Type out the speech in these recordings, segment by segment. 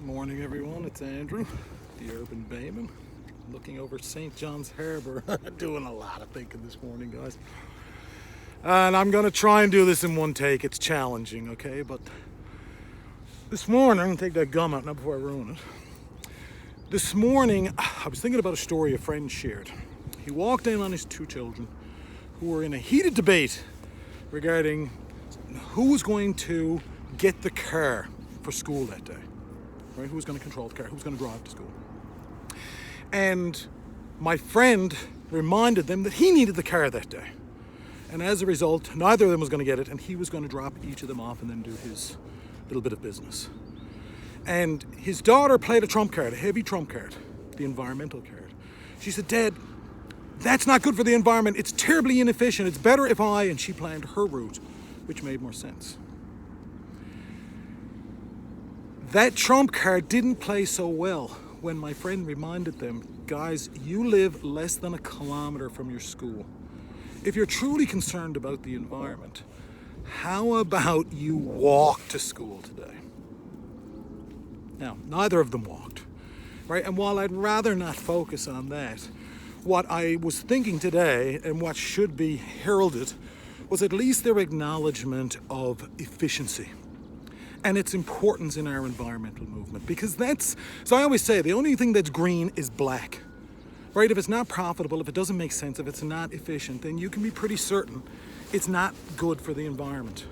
Morning everyone, it's Andrew, the Urban Bayman, looking over St. John's Harbour. Doing a lot of thinking this morning, guys. And I'm gonna try and do this in one take. It's challenging, okay? But this morning, I'm gonna take that gum out now before I ruin it. This morning, I was thinking about a story a friend shared. He walked in on his two children who were in a heated debate regarding who was going to get the car for school that day. Right? Who was going to control the car? Who was going to drive to school? And my friend reminded them that he needed the car that day. And as a result, neither of them was going to get it, and he was going to drop each of them off and then do his little bit of business. And his daughter played a trump card, a heavy trump card, the environmental card. She said, "Dad, that's not good for the environment. It's terribly inefficient. It's better if I," and she planned her route, which made more sense. That trump card didn't play so well when my friend reminded them, "Guys, you live less than a kilometer from your school. If you're truly concerned about the environment, how about you walk to school today?" Now, neither of them walked, right? And while I'd rather not focus on that, what I was thinking today and what should be heralded was at least their acknowledgement of efficiency and its importance in our environmental movement. Because so I always say, the only thing that's green is black, right? If it's not profitable, if it doesn't make sense, if it's not efficient, then you can be pretty certain it's not good for the environment,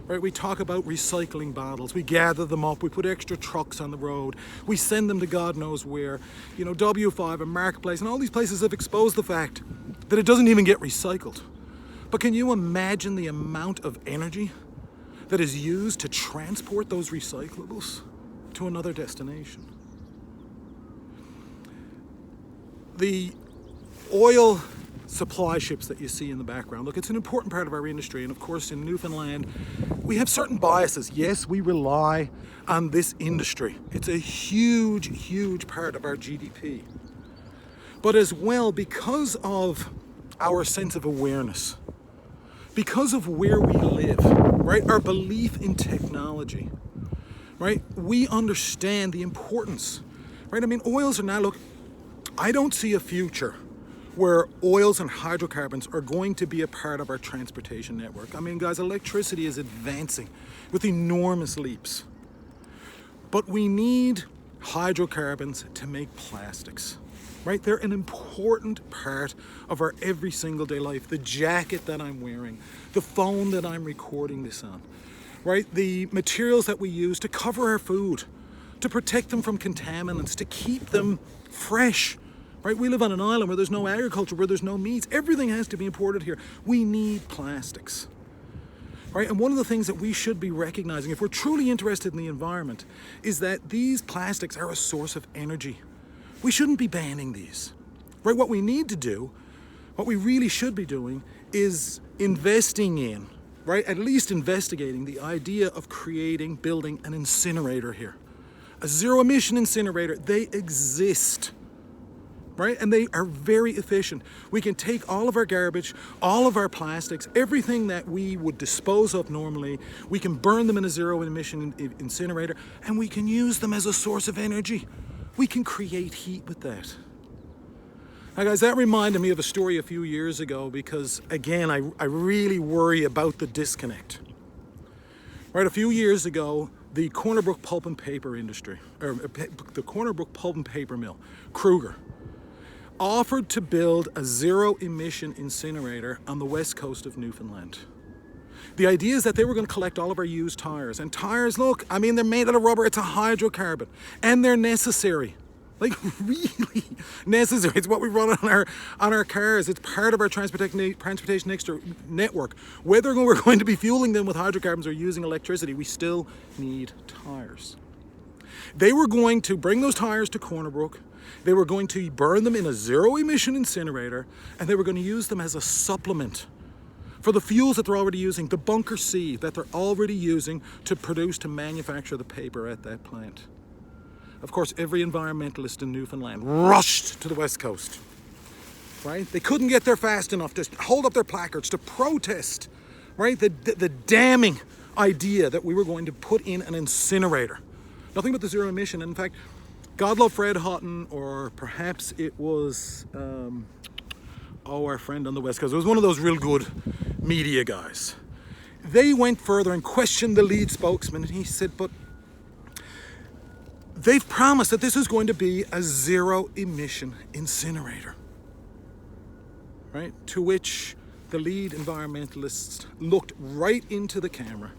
right? We talk about recycling bottles, we gather them up, we put extra trucks on the road, we send them to God knows where. You know, W5 and Marketplace and all these places have exposed the fact that it doesn't even get recycled. But can you imagine the amount of energy that is used to transport those recyclables to another destination? The oil supply ships that you see in the background, look, it's an important part of our industry, and of course in Newfoundland we have certain biases. Yes, we rely on this industry. It's a huge part of our GDP. But as well, because of our sense of awareness, because of where we live, right, our belief in technology, right, we understand the importance, right? I mean, oils are now, look, I don't see a future where oils and hydrocarbons are going to be a part of our transportation network. I mean, guys, electricity is advancing with enormous leaps. But we need hydrocarbons to make plastics. Right? They're an important part of our every single day life. The jacket that I'm wearing, the phone that I'm recording this on, right? The materials that we use to cover our food, to protect them from contaminants, to keep them fresh, right? We live on an island where there's no agriculture, where there's no meats. Everything has to be imported here. We need plastics, right? And one of the things that we should be recognizing, if we're truly interested in the environment, is that these plastics are a source of energy. We shouldn't be banning these, right? What we need to do, what we really should be doing, is investing in, right? At least investigating the idea of building an incinerator here. A zero-emission incinerator. They exist, right? And they are very efficient. We can take all of our garbage, all of our plastics, everything that we would dispose of normally, we can burn them in a zero-emission incinerator, and we can use them as a source of energy. We can create heat with that. Now guys, that reminded me of a story a few years ago because, again, I really worry about the disconnect. Right, a few years ago, the Corner Brook pulp and paper industry, or the Corner Brook pulp and paper mill, Kruger, offered to build a zero-emission incinerator on the west coast of Newfoundland. The idea is that they were going to collect all of our used tires. And tires, look, I mean, they're made out of rubber. It's a hydrocarbon. And they're necessary. Like, really necessary. It's what we run on our cars. It's part of our transportation extra network. Whether we're going to be fueling them with hydrocarbons or using electricity, we still need tires. They were going to bring those tires to Corner Brook. They were going to burn them in a zero-emission incinerator, and they were going to use them as a supplement for the fuels that they're already using, the bunker C that they're already using to manufacture the paper at that plant. Of course, every environmentalist in Newfoundland rushed to the west coast, right? They couldn't get there fast enough to hold up their placards, to protest, right? The damning idea that we were going to put in an incinerator Nothing but the zero emission. In fact, God love Fred Houghton, or perhaps it was, our friend on the West Coast. It was one of those real good media guys. They went further and questioned the lead spokesman, and he said, but they've promised that this is going to be a zero emission incinerator. Right? To which the lead environmentalist looked right into the camera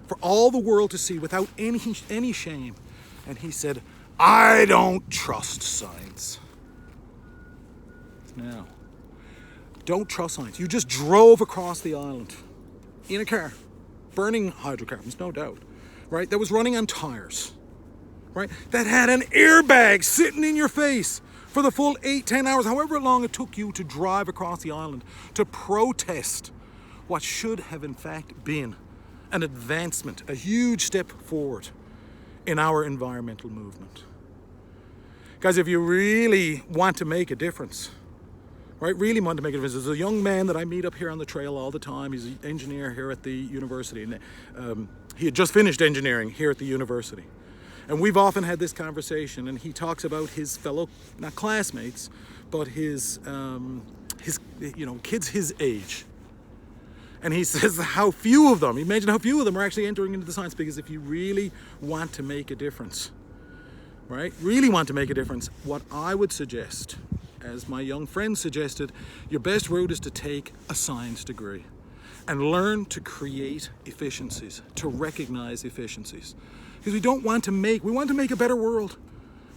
for all the world to see without any shame. And he said, I don't trust science. Now, don't trust science. You just drove across the island in a car, burning hydrocarbons, no doubt, right? That was running on tires, right? That had an airbag sitting in your face for the full 8-10 hours, however long it took you to drive across the island to protest what should have in fact been an advancement, a huge step forward in our environmental movement. Guys, if you really want to make a difference, right, really want to make a difference, there's a young man that I meet up here on the trail all the time. He's an engineer here at the university, and he had just finished engineering here at the university. And we've often had this conversation, and he talks about his fellow, not classmates, but his kids his age. And he says how few of them, imagine how few of them are actually entering into the science, because if you really want to make a difference, right, really want to make a difference, what I would suggest, as my young friend suggested, your best route is to take a science degree and learn to create efficiencies, to recognize efficiencies. Because we want to make a better world.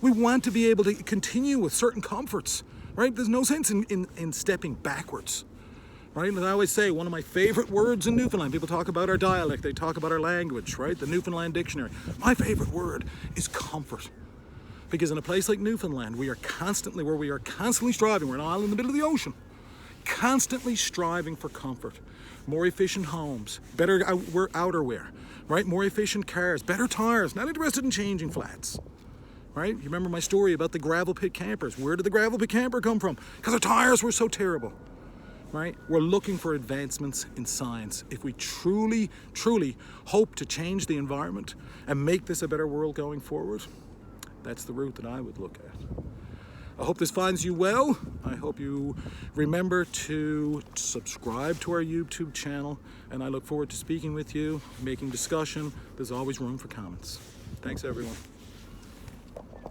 We want to be able to continue with certain comforts, right? There's no sense in stepping backwards, right? As I always say, one of my favorite words in Newfoundland, people talk about our dialect, they talk about our language, right? The Newfoundland dictionary. My favorite word is comfort. Because in a place like Newfoundland, we are constantly striving, we're an island in the middle of the ocean, constantly striving for comfort. More efficient homes, better outerwear, right? More efficient cars, better tires, not interested in changing flats, right? You remember my story about the gravel pit campers. Where did the gravel pit camper come from? Because our tires were so terrible, right? We're looking for advancements in science. If we truly, truly hope to change the environment and make this a better world going forward, that's the route that I would look at. I hope this finds you well. I hope you remember to subscribe to our YouTube channel, and I look forward to speaking with you, making discussion. There's always room for comments. Thanks, everyone.